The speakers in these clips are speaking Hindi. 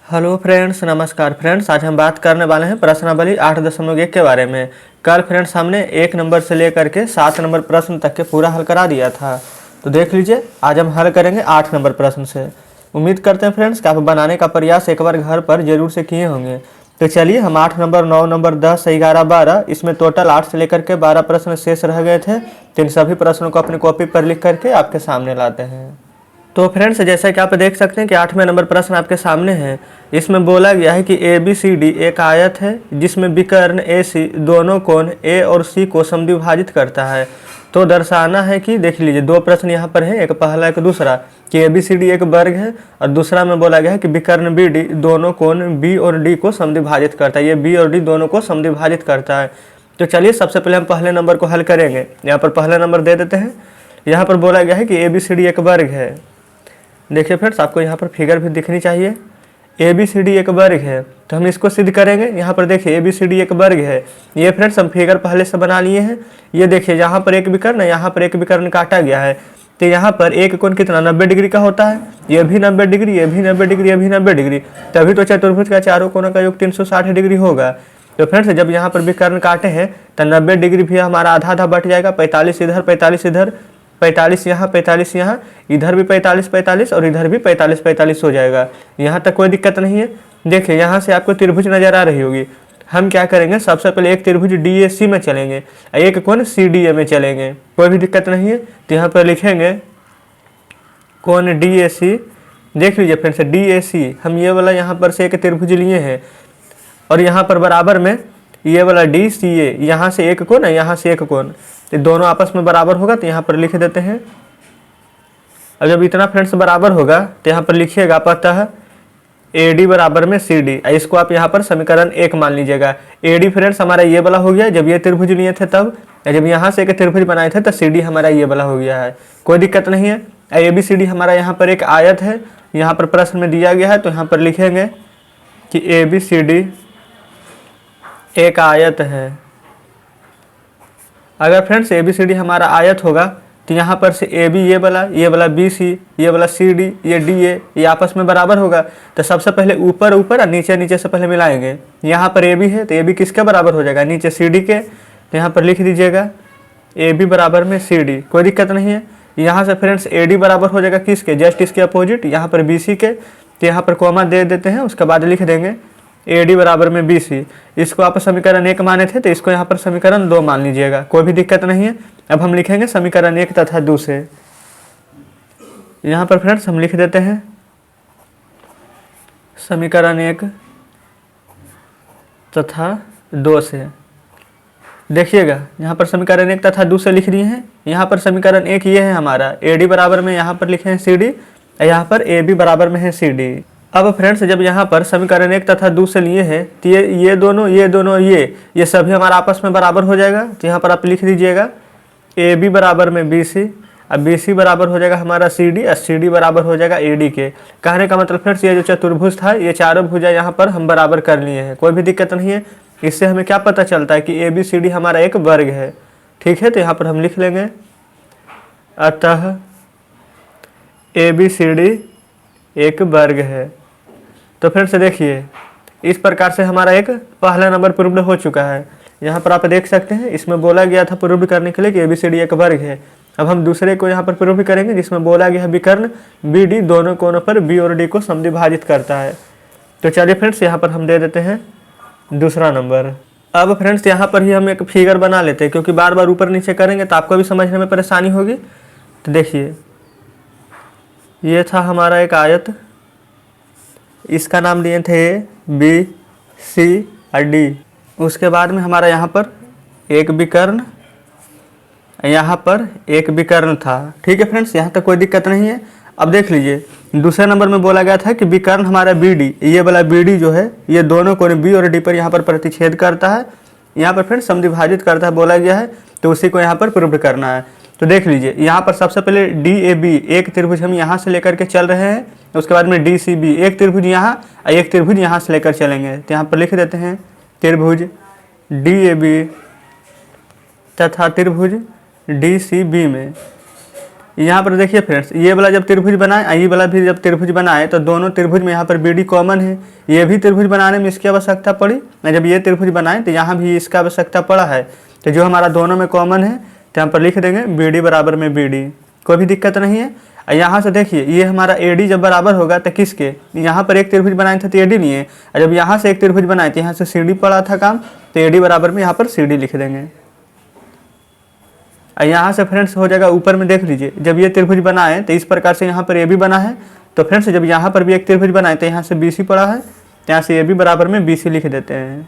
हेलो फ्रेंड्स, नमस्कार फ्रेंड्स। आज हम बात करने वाले हैं प्रश्नावली 8.1 के बारे में। कल फ्रेंड्स हमने 1 नंबर से लेकर के 7 नंबर प्रश्न तक के पूरा हल करा दिया था। तो देख लीजिए, आज हम हल करेंगे 8 नंबर प्रश्न से। उम्मीद करते हैं फ्रेंड्स कि आप बनाने का प्रयास एक बार घर पर जरूर से किए होंगे। तो चलिए, हम 8 नंबर, 9 नंबर, 10, 11, 12, इसमें टोटल 8 से लेकर के 12 प्रश्न शेष रह गए थे। तो इन सभी प्रश्नों को अपनी कॉपी पर लिख करके आपके सामने लाते हैं। तो फ्रेंड्स, जैसा कि आप देख सकते हैं कि 8वें नंबर प्रश्न आपके सामने है। इसमें बोला गया है कि ABCD एक आयत है जिसमें विकर्ण AC दोनों कोण A और C को समद्विभाजित करता है। तो दर्शाना है कि देख लीजिए, दो प्रश्न यहाँ पर है, एक पहला एक दूसरा, कि ABCD एक वर्ग है और दूसरा में बोला गया है कि विकर्ण BD दोनों कोण B और D को समद्विभाजित करता है। ये B और D दोनों को समद्विभाजित करता है। तो चलिए, सबसे पहले हम पहले नंबर को हल करेंगे। यहाँ पर पहला नंबर दे देते हैं। यहाँ पर बोला गया है कि ABCD एक वर्ग है। देखिए फ्रेंड्स, आपको यहाँ पर फिगर भी दिखनी चाहिए। ABCD एक वर्ग है, तो हम इसको सिद्ध करेंगे। यहाँ पर देखिए, ABCD एक वर्ग है। ये फ्रेंड्स हम फिगर पहले से बना लिए हैं। ये देखिए, यहाँ पर एक विकर्ण, यहाँ पर एक विकर्ण काटा गया है। तो यहाँ पर एक कोण कितना 90 डिग्री का होता है। ये भी 90 डिग्री, ये भी 90 डिग्री, ये भी 90 डिग्री। तभी तो चतुर्भुज का चारों कोणों का योग 360 डिग्री होगा। तो फ्रेंड्स, जब यहाँ पर विकर्ण काटे हैं तो 90 डिग्री भी हमारा आधा आधा बट जाएगा। 45 इधर, 45 इधर, 45 यहाँ, 45 यहाँ, इधर भी 45 45 और इधर भी 45 45 हो जाएगा। यहाँ तक कोई दिक्कत नहीं है। देखिए, यहाँ से आपको त्रिभुज नजर आ रही होगी। हम क्या करेंगे, सबसे पहले एक त्रिभुज DAC में चलेंगे, एक कोण CDA में चलेंगे। कोई भी दिक्कत नहीं है। तो यहाँ पर लिखेंगे कोण DAC। देख लीजिए फ्रेंड्स, DAC हम ये वाला यहाँ पर से एक त्रिभुज लिए हैं और यहाँ पर बराबर में ये वाला DCA, यहाँ से एक कोण है, यहाँ से एक कोण, तो दोनों आपस में बराबर होगा। तो यहाँ पर लिख देते हैं। अब जब इतना फ्रेंड्स बराबर होगा तो यहाँ पर लिखिएगा अतः AD बराबर में CD। इसको आप यहाँ पर समीकरण 1 मान लीजिएगा। AD फ्रेंड्स हमारा ये वाला हो गया जब ये त्रिभुज लिए थे तब, जब यहाँ से एक त्रिभुज बनाए थे तो CD हमारा ये वाला हो गया है। कोई दिक्कत नहीं है। ABCD हमारा यहाँ पर एक आयत है, यहाँ पर प्रश्न में दिया गया है। तो यहाँ पर लिखेंगे कि ABCD एक आयत है। अगर फ्रेंड्स ABCD हमारा आयत होगा तो यहाँ पर से AB ये वाला BC, ये वाला CD, ये DA, ये आपस में बराबर होगा। तो सबसे पहले ऊपर ऊपर और नीचे नीचे से पहले मिलाएंगे। यहाँ पर AB है तो AB किसके बराबर हो जाएगा, नीचे CD के। तो यहाँ पर लिख दीजिएगा AB बराबर में CD। कोई दिक्कत नहीं है। यहाँ से फ्रेंड्स AD बराबर हो जाएगा किसके, जस्ट इसके अपोजिट, यहाँ पर BC के। तो यहाँ पर कॉमा दे देते हैं, उसके बाद लिख देंगे AD बराबर में BC। इसको आप समीकरण 1 माने थे तो इसको यहाँ पर समीकरण 2 मान लीजिएगा। कोई भी दिक्कत नहीं है। अब हम लिखेंगे समीकरण 1 तथा 2 से। यहाँ पर फ्रेंड्स हम लिख देते हैं समीकरण 1 तथा 2 से। देखिएगा, यहाँ पर समीकरण 1 तथा 2 से लिख दिए हैं। यहाँ पर समीकरण 1 ये है हमारा, AD बराबर में यहाँ पर लिखे हैं CD, यहाँ पर AB बराबर में है CD। अब फ्रेंड्स, जब यहाँ पर समीकरण 1 तथा 2 से लिए हैं तो ये दोनों ये सभी हमारा आपस में बराबर हो जाएगा। तो यहाँ पर आप लिख दीजिएगा AB बराबर में BC, अब BC बराबर हो जाएगा हमारा CD और CD बराबर हो जाएगा AD के। कहने का मतलब फ्रेंड्स, ये जो चतुर्भुज था ये चारों भुजा यहाँ पर हम बराबर कर लिए हैं। कोई भी दिक्कत नहीं है। इससे हमें क्या पता चलता है कि ABCD हमारा एक वर्ग है। ठीक है, तो यहाँ पर हम लिख लेंगे अतः ABCD एक वर्ग है। तो फ्रेंड्स देखिए, इस प्रकार से हमारा एक पहला नंबर प्रूव्ड हो चुका है। यहाँ पर आप देख सकते हैं, इसमें बोला गया था प्रूव करने के लिए कि ABCD एक वर्ग है। अब हम दूसरे को यहाँ पर प्रूव करेंगे जिसमें बोला गया है विकर्ण BD दोनों कोणों पर B और D को समद्विभाजित करता है। तो चलिए फ्रेंड्स, यहाँ पर हम दे देते हैं दूसरा नंबर। अब फ्रेंड्स, यहाँ पर ही हम एक फिगर बना लेते हैं, क्योंकि बार बार ऊपर नीचे करेंगे तो आपको भी समझने में परेशानी होगी। तो देखिए, ये था हमारा एक आयत, इसका नाम दिए थे A, B, C और D। उसके बाद में हमारा यहाँ पर एक विकर्ण, यहाँ पर एक विकर्ण था। ठीक है फ्रेंड्स, यहाँ तक कोई दिक्कत नहीं है। अब देख लीजिए, दूसरे नंबर में बोला गया था कि विकर्ण हमारा BD, ये वाला BD जो है ये दोनों कोण B और D पर यहाँ पर प्रतिच्छेद करता है, यहाँ पर फ्रेंड्स समद्विभाजित करता है बोला गया है। तो उसी को यहाँ पर प्रूव करना है। तो देख लीजिए, यहाँ पर सबसे पहले DAB एक त्रिभुज हम यहाँ से लेकर के चल रहे हैं। उसके बाद में DCB एक त्रिभुज यहाँ और एक त्रिभुज यहाँ से लेकर चलेंगे। तो यहाँ पर लिख देते हैं त्रिभुज DAB तथा त्रिभुज DCB में यहाँ पर देखिए फ्रेंड्स, ये वाला जब त्रिभुज बनाए, ये वाला भी जब त्रिभुज बनाए तो दोनों त्रिभुज में यहाँ पर बी डी कॉमन है। ये भी त्रिभुज बनाने में इसकी आवश्यकता पड़ी, जब ये त्रिभुज बनाए तो यहाँ भी इसका आवश्यकता पड़ा है। तो जो हमारा दोनों में कॉमन है तो यहाँ पर लिख देंगे बी डी बराबर में बी डी, कोई भी दिक्कत नहीं है। यहाँ से देखिए ये हमारा ए डी जब बराबर होगा तो किसके, यहाँ पर एक त्रिभुज बनाए थे तो ए डी नहीं है, और जब यहाँ से एक त्रिभुज बनाए तो यहाँ से सी डी पड़ा था काम, तो ए डी बराबर में यहाँ पर सी डी लिख देंगे। यहाँ से फ्रेंड्स हो जाएगा, ऊपर में देख लीजिए जब ये त्रिभुज बनाए तो इस प्रकार से यहाँ पर ए बी बना है। तो फ्रेंड्स जब यहाँ पर भी एक त्रिभुज बनाए तो यहाँ से बी सी पड़ा है, तो यहाँ से ए बी बराबर में बी सी लिख देते हैं।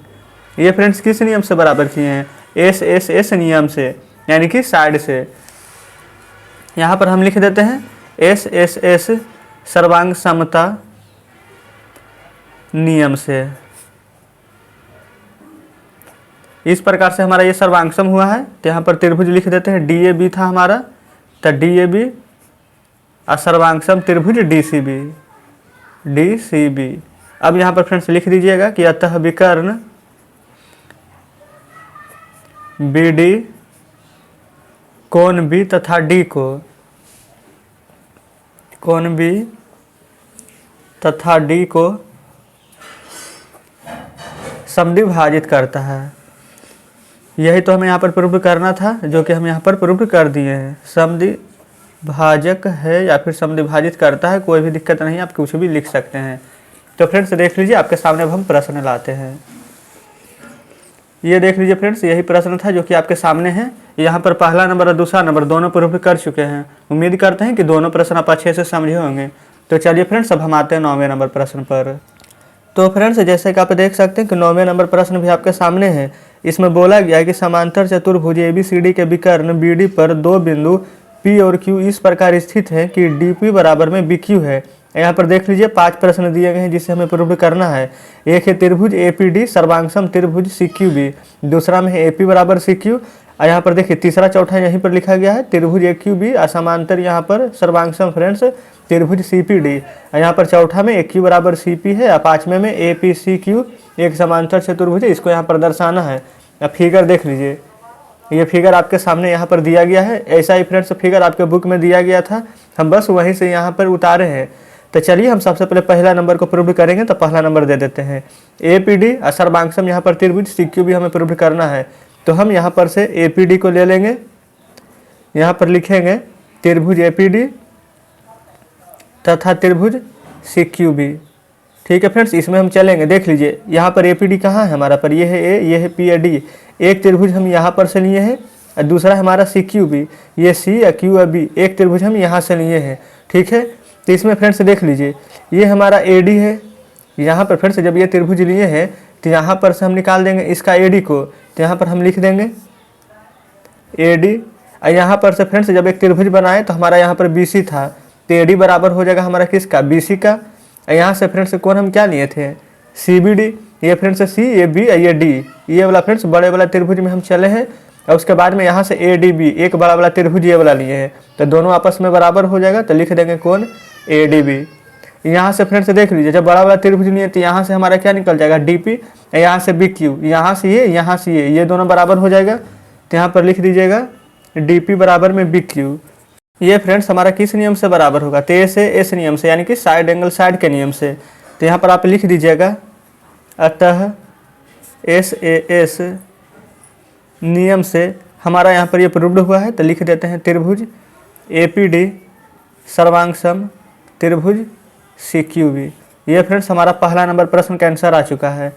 ये फ्रेंड्स किस नियम से बराबर किए हैं, एस एस एस नियम से, यानी कि साइड से। यहाँ पर हम लिख देते हैं एस एस एस सर्वांग समता नियम से। इस प्रकार से हमारा ये सर्वांगसम हुआ है। तो यहाँ पर त्रिभुज लिख देते हैं, डी ए बी था हमारा, तो डी ए बी और सर्वांगसम त्रिभुज D C B, D C B. अब यहाँ पर फ्रेंड्स लिख दीजिएगा कि अतः विकर्ण बी डी कोण बी तथा डी को, कोण बी तथा डी को समद्विभाजित करता है। यही तो हमें यहाँ पर प्रूव करना था, जो कि हम यहाँ पर प्रूव कर दिए हैं। समद्विभाजक है या फिर समद्विभाजित करता है, कोई भी दिक्कत नहीं, आप कुछ भी लिख सकते हैं। तो फ्रेंड्स देख लीजिए, आपके सामने अब हम प्रश्न लाते हैं। ये देख लीजिए फ्रेंड्स, यही प्रश्न था जो कि आपके सामने है। यहाँ पर पहला नंबर और दूसरा नंबर दोनों प्रूव कर चुके हैं। उम्मीद करते हैं कि दोनों प्रश्न आप अच्छे से समझे होंगे। तो चलिए फ्रेंड्स, अब हम आते हैं 9वें नंबर प्रश्न पर। तो फ्रेंड्स जैसे कि आप देख सकते हैं कि 9वें नंबर प्रश्न भी आपके सामने है। इसमें बोला गया है कि समांतर चतुर्भुज ABCD के विकर्ण BD पर दो बिंदु P और Q इस प्रकार स्थित है कि DP बराबर में BQ है। यहाँ पर देख लीजिए 5 प्रश्न दिए गए हैं जिसे हमें प्रूव करना है। एक है त्रिभुज APD सर्वांगसम त्रिभुज CQB, दूसरा में है AP बराबर CQ, और यहाँ पर देखिए तीसरा चौथा यहीं पर लिखा गया है त्रिभुज AQB और समांतर यहाँ पर सर्वांगसम फ्रेंड्स त्रिभुज CPD, यहाँ पर चौथा में AQ बराबर CP है, और पाँचवें में APCQ एक समांतर चतुर्भुज है। इसको यहाँ पर दर्शाना है। अब फिगर देख लीजिए, ये फिगर आपके सामने यहाँ पर दिया गया है। ऐसा ही फ्रेंड्स फिगर आपके बुक में दिया गया था, हम बस वहीं से यहाँ पर उतारे हैं। तो चलिए हम सबसे पहले पहला नंबर को प्रूव करेंगे। तो पहला नंबर दे देते हैं APD और सर्वांगसम यहाँ पर त्रिभुज CQB हमें प्रूव करना है। तो हम यहाँ पर से APD को ले लेंगे, यहाँ पर लिखेंगे त्रिभुज APD तथा त्रिभुज CQB। ठीक है फ्रेंड्स, इसमें हम चलेंगे। देख लीजिए यहाँ पर APD कहाँ है हमारा पर, ये है A, ये है P या D। एक त्रिभुज हम यहाँ पर से लिए हैं और दूसरा हमारा CQB, ये C या Q या B एक त्रिभुज हम यहाँ से लिए हैं। ठीक है, तो इसमें फ्रेंड्स देख लीजिए ये हमारा AD है। यहाँ पर फ्रेंड्स जब ये त्रिभुज लिए हैं तो यहाँ पर से हम निकाल देंगे इसका AD को, तो यहाँ पर हम लिख देंगे AD। और यहाँ पर से फ्रेंड्स जब एक त्रिभुज बनाए तो हमारा यहाँ पर BC था, तो AD बराबर हो जाएगा हमारा किसका, BC का। यहाँ से फ्रेंड्स कौन हम क्या लिए थे, CBD। ये फ्रेंड्स C, ये B, ये D, ये वाला फ्रेंड्स बड़े वाला त्रिभुज में हम चले हैं। और उसके बाद में यहाँ से ADB एक बड़ा वाला त्रिभुज ये वाला लिए हैं, तो दोनों आपस में बराबर हो जाएगा। तो लिख देंगे कौन, ADB। यहाँ से फ्रेंड्स देख लीजिए जब बड़ा वाला त्रिभुज लिए तो यहाँ से हमारा क्या निकल जाएगा, DP, यहाँ से BQ, यहाँ से ये दोनों बराबर हो जाएगा। तो यहाँ पर लिख दीजिएगा DP बराबर में BQ। ये फ्रेंड्स हमारा किस नियम से बराबर होगा, तो A से S नियम से, यानी कि साइड एंगल साइड के नियम से। तो यहाँ पर आप लिख दीजिएगा अतः SAS नियम से हमारा यहाँ पर ये प्रूव्ड हुआ है। तो लिख देते हैं त्रिभुज APD सर्वांगसम त्रिभुज CQB। ये फ्रेंड्स हमारा पहला नंबर प्रश्न का आंसर आ चुका है।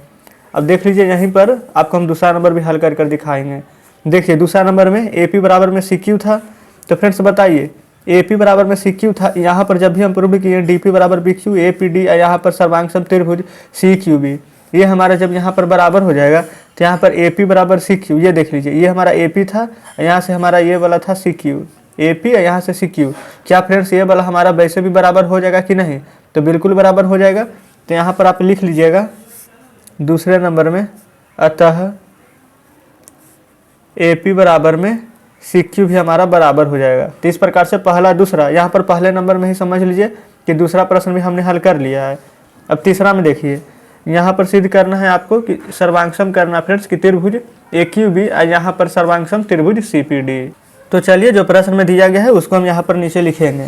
अब देख लीजिए यहीं पर आपको हम दूसरा नंबर भी हल कर दिखाएंगे। देखिए दूसरा नंबर में AP बराबर में CQ था। तो फ्रेंड्स बताइए AP बराबर में CQ था, यहाँ पर जब भी हम प्रूव किए DP बराबर BQ, APD यहाँ पर सर्वांगसम त्रिभुज CQB, ये हमारा जब यहाँ पर बराबर हो जाएगा तो यहाँ पर AP बराबर CQ। ये देख लीजिए ये हमारा AP था, यहाँ से हमारा ये वाला था CQ, AP यहाँ से CQ। क्या फ्रेंड्स ये वाला हमारा वैसे भी बराबर हो जाएगा कि नहीं, तो बिल्कुल बराबर हो जाएगा। तो यहाँ पर आप लिख लीजिएगा दूसरे नंबर में अतः AP बराबर में CQ भी हमारा बराबर हो जाएगा। तो इस प्रकार से पहला दूसरा, यहाँ पर पहले नंबर में ही समझ लीजिए कि दूसरा प्रश्न भी हमने हल कर लिया है। अब तीसरा में देखिए यहाँ पर सिद्ध करना है आपको कि सर्वांगसम करना फ्रेंड्स कि त्रिभुज AQB और यहाँ पर सर्वांगसम त्रिभुज CPD। तो चलिए जो प्रश्न में दिया गया है उसको हम यहाँ पर नीचे लिखेंगे।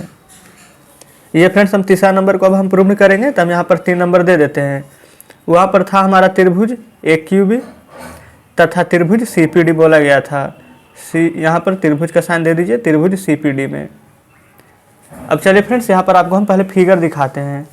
ये फ्रेंड्स हम तीसरा नंबर को अब हम प्रूव करेंगे, तो हम यहाँ पर 3 नंबर दे देते हैं। वहाँ पर था हमारा त्रिभुज AQB तथा त्रिभुज CPD बोला गया था। यहाँ पर त्रिभुज का साइन दे दीजिए त्रिभुज CPD में। अब चलिए फ्रेंड्स यहाँ पर आपको हम पहले फिगर दिखाते हैं।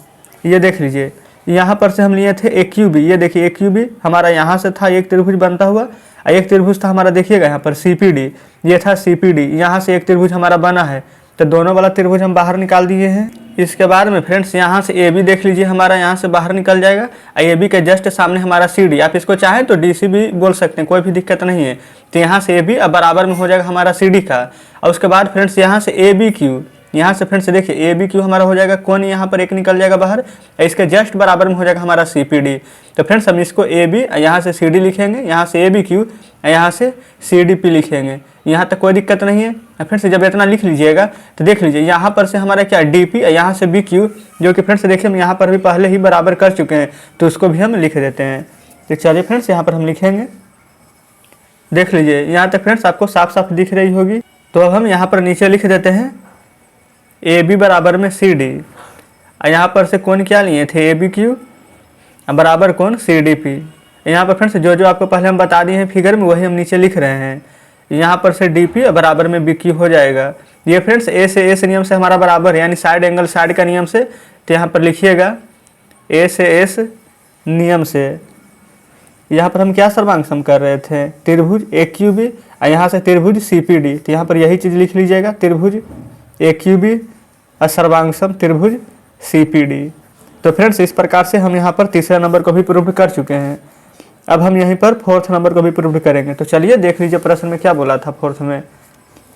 ये देख लीजिए, यहाँ पर से हम लिए थे AQB। ये देखिए AQB हमारा यहाँ से था एक त्रिभुज बनता हुआ, एक त्रिभुज था हमारा देखिएगा यहाँ पर CPD, ये था CPD। यहाँ से एक त्रिभुज हमारा बना है, तो दोनों वाला त्रिभुज हम बाहर निकाल दिए हैं। इसके बाद में फ्रेंड्स यहाँ से AB देख लीजिए हमारा यहाँ से बाहर निकल जाएगा। AB के जस्ट सामने हमारा CD, आप इसको चाहें तो DC भी बोल सकते हैं, कोई भी दिक्कत नहीं है। तो यहाँ से AB अब बराबर में हो जाएगा हमारा CD का। और उसके बाद फ्रेंड्स यहाँ से ABQ, यहाँ से फ्रेंड्स देखिए ABQ हमारा हो जाएगा, कौन यहाँ पर एक निकल जाएगा बाहर, इसके जस्ट बराबर में हो जाएगा हमारा CPD। तो फ्रेंड्स हम इसको AB यहाँ से CD लिखेंगे, यहाँ से ABQ यहाँ से CDP लिखेंगे। यहाँ तक कोई दिक्कत नहीं है। फ्रेंड्स जब इतना लिख लीजिएगा तो देख लीजिए यहाँ पर से हमारा क्या DP, यहाँ से BQ, जो कि फ्रेंड्स देखिए हम यहाँ पर भी पहले ही बराबर कर चुके हैं, तो उसको भी हम लिख देते हैं। तो चलिए फ्रेंड्स यहाँ पर हम लिखेंगे, देख लीजिए यहाँ तक फ्रेंड्स आपको साफ साफ दिख रही होगी। तो अब हम यहाँ पर नीचे लिख देते हैं AB बराबर में CD। यहाँ पर से कौन क्या लिए थे ABQ बराबर कौन CDP। यहाँ पर फ्रेंड्स जो आपको पहले हम बता दिए हैं फिगर में वही हम नीचे लिख रहे हैं। यहाँ पर से DP बराबर में BQ हो जाएगा। ये फ्रेंड्स A से S नियम से हमारा बराबर है, यानी साइड एंगल साइड का नियम से। तो यहाँ पर लिखिएगा A से S नियम से। यहाँ पर हम क्या सर्वांग सम कर रहे थे, त्रिभुज AQB और यहाँ से त्रिभुज CPD। तो यहाँ पर यही चीज़ लिख लीजिएगा, त्रिभुज AQB और सर्वांग सम त्रिभुज CPD। तो फ्रेंड्स इस प्रकार से हम यहाँ पर तीसरे नंबर को भी प्रूव कर चुके हैं। अब हम यहीं पर फोर्थ नंबर को भी प्रूव करेंगे। तो चलिए देख लीजिए प्रश्न में क्या बोला था फोर्थ में।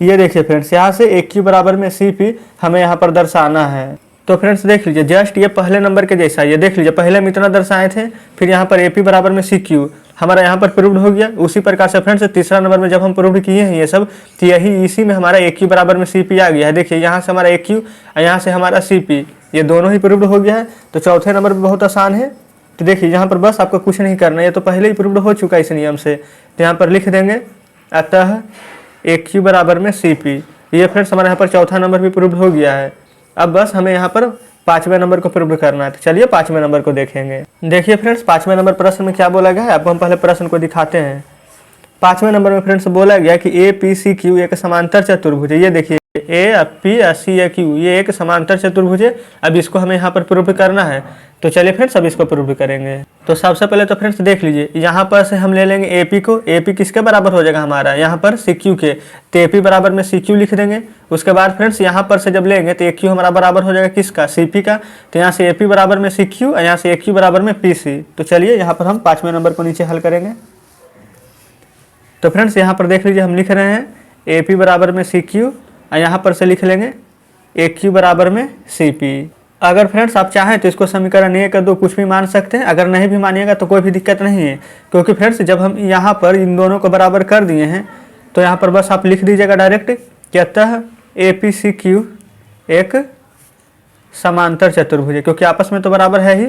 ये देखिए फ्रेंड्स यहाँ से AQ बराबर में CP हमें यहाँ पर दर्शाना है। तो फ्रेंड्स देख लीजिए जस्ट ये पहले नंबर के जैसा, ये देख लीजिए पहले हम इतना दर्शाए थे, फिर यहाँ पर AP बराबर में CQ हमारा यहाँ पर प्रूव्ड हो गया। उसी प्रकार से फ्रेंड्स तीसरा नंबर में जब हम प्रूव किए हैं ये सब, तो यही इसी में हमारा AQ बराबर में CP आ गया है। देखिए यहाँ से हमारा AQ और यहाँ से हमारा CP, ये दोनों ही प्रूव्ड हो गया है। तो चौथे नंबर पर बहुत आसान है। तो देखिए यहाँ पर बस आपको कुछ नहीं करना है, ये तो पहले ही प्रूव्ड हो चुका है इस नियम से। तो यहाँ पर लिख देंगे अतः AQ बराबर में CP। ये फ्रेंड्स हमारे यहाँ पर चौथा नंबर भी प्रूव्ड हो गया है। अब बस हमें यहाँ पर 5वें नंबर को प्रूव करना है। तो चलिए 5वें नंबर को देखेंगे। देखिए फ्रेंड्स 5वें नंबर प्रश्न में क्या बोला गया है, आपको हम पहले प्रश्न को दिखाते हैं। 5वें नंबर में फ्रेंड्स बोला गया कि APCQ एक समांतर चतुर्भुज है। ये देखिए APCQ ये एक समांतर चतुर्भुज है। अब इसको हमें यहाँ पर प्रूव करना है। तो चलिए फ्रेंड्स अब इसको प्रूव करेंगे। तो सबसे पहले तो फ्रेंड्स देख लीजिए यहाँ पर से हम ले लेंगे AP को। AP किसके बराबर हो जाएगा हमारा यहाँ पर CQ के, तो AP बराबर में CQ लिख देंगे। उसके बाद फ्रेंड्स यहाँ पर से जब लेंगे तो AQ हमारा बराबर हो जाएगा किसका, CP का। तो यहाँ से AP बराबर में CQ और यहाँ से AQ बराबर में PC। तो चलिए यहाँ पर हम 5वें नंबर को नीचे हल करेंगे। तो फ्रेंड्स यहाँ पर देख लीजिए हम लिख रहे हैं AP बराबर में CQ और यहाँ पर से लिख लेंगे AQ बराबर में CP। अगर फ्रेंड्स आप चाहें तो इसको समीकरण 1 2 कुछ भी मान सकते हैं, अगर नहीं भी मानिएगा तो कोई भी दिक्कत नहीं है। क्योंकि फ्रेंड्स जब हम यहाँ पर इन दोनों को बराबर कर दिए हैं तो यहाँ पर बस आप लिख दीजिएगा डायरेक्ट कि अतः APCQ एक समांतर चतुर्भुज है, क्योंकि आपस में तो बराबर है ही।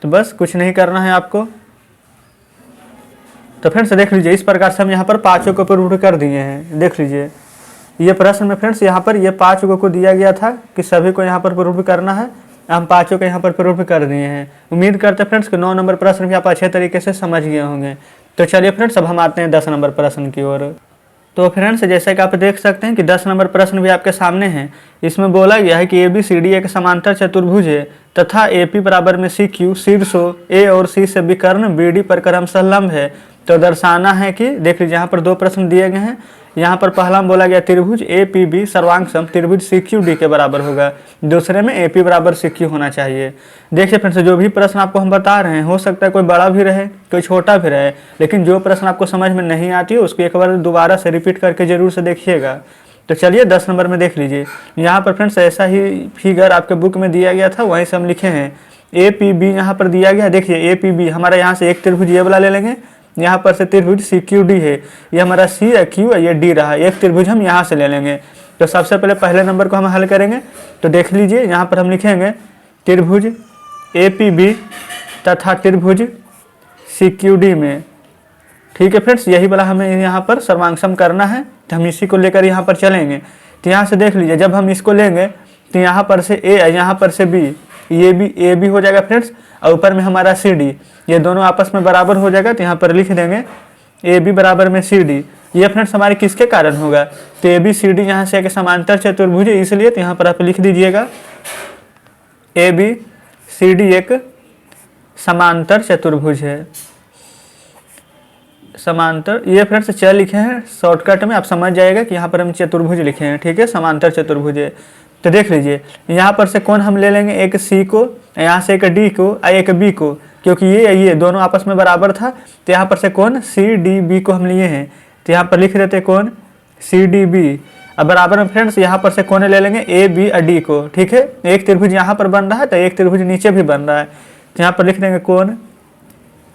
तो बस कुछ नहीं करना है आपको। तो फ्रेंड्स देख लीजिए इस प्रकार से हम यहाँ पर 5 को प्रूव कर दिए हैं। देख लीजिए ये प्रश्न में फ्रेंड्स यहाँ पर ये 5 को दिया गया था कि सभी को यहाँ पर प्रूव करना है। हम 5 को यहाँ पर प्रूव कर दिए हैं। उम्मीद करते हैं फ्रेंड्स कि 9 नंबर प्रश्न भी आप अच्छे तरीके से समझ गए होंगे। तो चलिए फ्रेंड्स अब हम आते हैं 10 नंबर प्रश्न की ओर। तो फ्रेंड्स जैसे कि आप देख सकते हैं कि 10 नंबर प्रश्न भी आपके सामने है। इसमें बोला गया है कि ABCD एक समांतर चतुर्भुज है तथा AP बराबर में CQ शीर्षों A और C से विकर्ण BD पर क्रमशः लंब है। तो दर्शाना है कि देख लीजिए यहाँ पर 2 प्रश्न दिए गए हैं। यहाँ पर पहला बोला गया त्रिभुज APB सर्वांग सम त्रिभुज CQD के बराबर होगा। दूसरे में AP बराबर CQ होना चाहिए। देखिए फ्रेंड्स जो भी प्रश्न आपको हम बता रहे हैं हो सकता है कोई बड़ा भी रहे कोई छोटा भी रहे, लेकिन जो प्रश्न आपको समझ में नहीं आती है उसको एक बार दोबारा से रिपीट करके जरूर से देखिएगा। तो चलिए 10 नंबर में देख लीजिए। यहाँ पर फ्रेंड्स ऐसा ही फिगर आपके बुक में दिया गया था, वहीं से हम लिखे हैं APB यहाँ पर दिया गया। देखिए APB हमारा यहाँ से एक त्रिभुज ये वाला ले लेंगे, यहाँ पर से त्रिभुज CQD है, ये हमारा C है Q है, ये D रहा। एक त्रिभुज हम यहाँ से ले लेंगे। तो सबसे पहले नंबर को हम हल करेंगे। तो देख लीजिए यहाँ पर हम लिखेंगे त्रिभुज APB तथा त्रिभुज CQD में। ठीक है फ्रेंड्स यही वाला हमें यहाँ पर सर्वांग सम करना है। तो हम इसी को लेकर यहाँ पर चलेंगे। तो यहाँ से देख लीजिए, जब हम इसको लेंगे तो यहाँ पर से ए, यहाँ पर से बी, ये भी हो जाएगा फ्रेंड्स, और ऊपर में हमारा सी डी, ये दोनों आपस में बराबर हो जाएगा। तो यहाँ पर लिख देंगे ए बी बराबर में सी डी। ये फ्रेंड्स हमारे किसके कारण होगा, तो ए बी सी डी यहाँ से एक समांतर चतुर्भुज है, इसलिए तो यहाँ पर आप लिख दीजिएगा ए बी सी डी एक समांतर चतुर्भुज है। समांतर, ये फ्रेंड्स चल लिखे हैं शॉर्टकट में, आप समझ जाएगा कि यहाँ पर हम चतुर्भुज लिखे हैं, ठीक है, समांतर चतुर्भुज है। तो देख लीजिए, यहाँ पर से कौन हम ले लेंगे, एक सी को, यहाँ से एक डी को और एक बी को, क्योंकि ये दोनों आपस में बराबर था। तो यहाँ पर से कौन सी डी बी को हम लिए हैं, तो यहाँ पर लिख देते कौन सी डी बी। अब बराबर में फ्रेंड्स यहाँ पर से कौन ले लेंगे, ए बी और डी को, ठीक है। एक त्रिभुज यहाँ पर बन रहा है तो एक त्रिभुज नीचे भी बन रहा है, तो यहाँ पर लिख देंगे कौन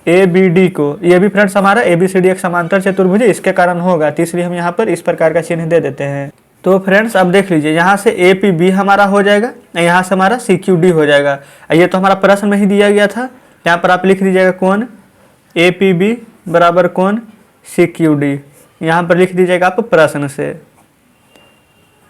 ए बी डी को। ये भी फ्रेंड्स हमारा ए बी सी डी एक समांतर चतुर्भुज है, इसके कारण होगा, तो इसलिए हम यहाँ पर इस प्रकार का चिन्ह दे देते हैं। तो फ्रेंड्स अब देख लीजिए, यहाँ से ए पी बी हमारा हो जाएगा, यहाँ से हमारा सी क्यू डी हो जाएगा। ये तो हमारा प्रश्न में ही दिया गया था, यहाँ पर आप लिख दीजिएगा कौन ए पी बी बराबर कौन सी क्यू डी, यहाँ पर लिख दीजिएगा आप प्रश्न से,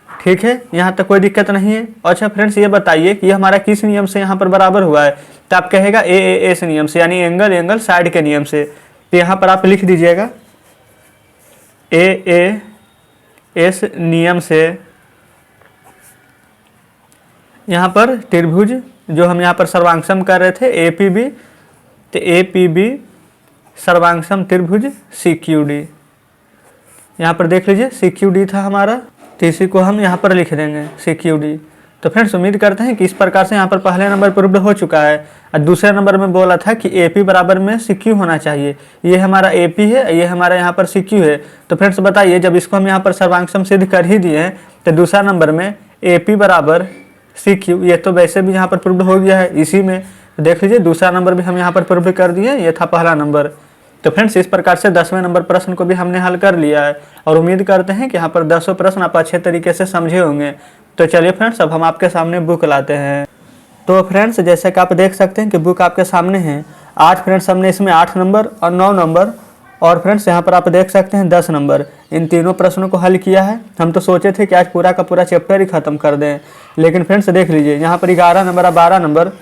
ठीक है, यहाँ तक कोई दिक्कत नहीं है। अच्छा फ्रेंड्स ये बताइए कि ये हमारा किस नियम से यहाँ पर बराबर हुआ है, तो आप कहेगा ए एस नियम से, यानी एंगल साइड के नियम से। तो यहाँ पर आप लिख दीजिएगा ए एस नियम से यहाँ पर त्रिभुज जो हम यहाँ पर सर्वांगसम कर रहे थे ए पी बी, तो ए पी बी सर्वांगसम त्रिभुज सी क्यू डी, यहाँ पर देख लीजिए सी क्यू डी था हमारा, तो इसी को हम यहाँ पर लिख देंगे सी क्यू डी। तो फ्रेंड्स उम्मीद करते हैं कि इस प्रकार से यहाँ पर पहले नंबर प्रूव्ड हो चुका है। और दूसरे नंबर में बोला था कि ए पी बराबर में सी क्यू होना चाहिए, ये हमारा ए पी है, ये हमारा यहाँ पर सी क्यू है। तो फ्रेंड्स बताइए, जब इसको हम यहाँ पर सर्वांगसम सिद्ध कर ही दिए हैं, तो दूसरा नंबर में ए पी बराबर सी क्यू, ये तो वैसे भी यहाँ पर प्रूव्ड हो गया है इसी में। तो देख लीजिए दूसरा नंबर भी हम यहाँ पर प्रूव्ड कर दिए, ये था पहला नंबर। तो फ्रेंड्स इस प्रकार से 10वें नंबर प्रश्न को भी हमने हल कर लिया है, और उम्मीद करते हैं कि यहाँ पर 10 प्रश्न आप अच्छे तरीके से समझे होंगे। तो चलिए फ्रेंड्स अब हम आपके सामने बुक लाते हैं। तो फ्रेंड्स जैसे कि आप देख सकते हैं कि बुक आपके सामने है। आज फ्रेंड्स हमने इसमें 8 नंबर और 9 नंबर और फ्रेंड्स यहाँ पर आप देख सकते हैं 10 नंबर, इन तीनों प्रश्नों को हल किया है। हम तो सोचे थे कि आज पूरा का पूरा चैप्टर ही खत्म कर दें, लेकिन फ्रेंड्स देख लीजिए यहाँ पर 11 नंबर और 12 नंबर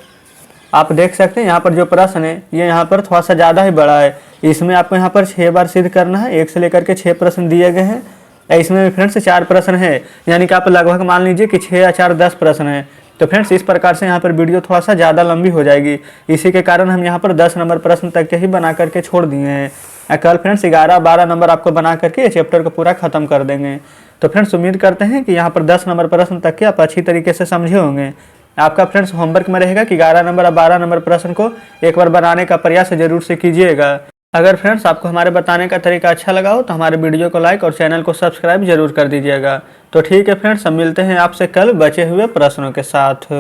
आप देख सकते हैं। यहाँ पर जो प्रश्न है ये यहाँ पर थोड़ा सा ज़्यादा ही बड़ा है, इसमें आपको यहाँ पर 6 बार सिद्ध करना है, 1 से लेकर के 6 प्रश्न दिए गए हैं। इसमें फ्रेंड्स 4 प्रश्न है, यानी कि आप लगभग मान लीजिए कि 6 या 4 10 प्रश्न है। तो फ्रेंड्स इस प्रकार से यहाँ पर वीडियो थोड़ा सा ज़्यादा लंबी हो जाएगी, इसी के कारण हम यहाँ पर 10 नंबर प्रश्न तक के ही बना करके छोड़ दिए हैं। कल फ्रेंड्स 11-12 नंबर आपको बना करके ये चैप्टर को पूरा खत्म कर देंगे। तो फ्रेंड्स उम्मीद करते हैं कि यहाँ पर 10 नंबर प्रश्न तक के आप अच्छी तरीके से समझे होंगे। आपका फ्रेंड्स होमवर्क में रहेगा कि 11 नंबर और 12 नंबर प्रश्न को एक बार बनाने का प्रयास जरूर से कीजिएगा। अगर फ्रेंड्स आपको हमारे बताने का तरीका अच्छा लगा हो तो हमारे वीडियो को लाइक और चैनल को सब्सक्राइब जरूर कर दीजिएगा। तो ठीक है फ्रेंड्स, हम मिलते हैं आपसे कल बचे हुए प्रश्नों के साथ।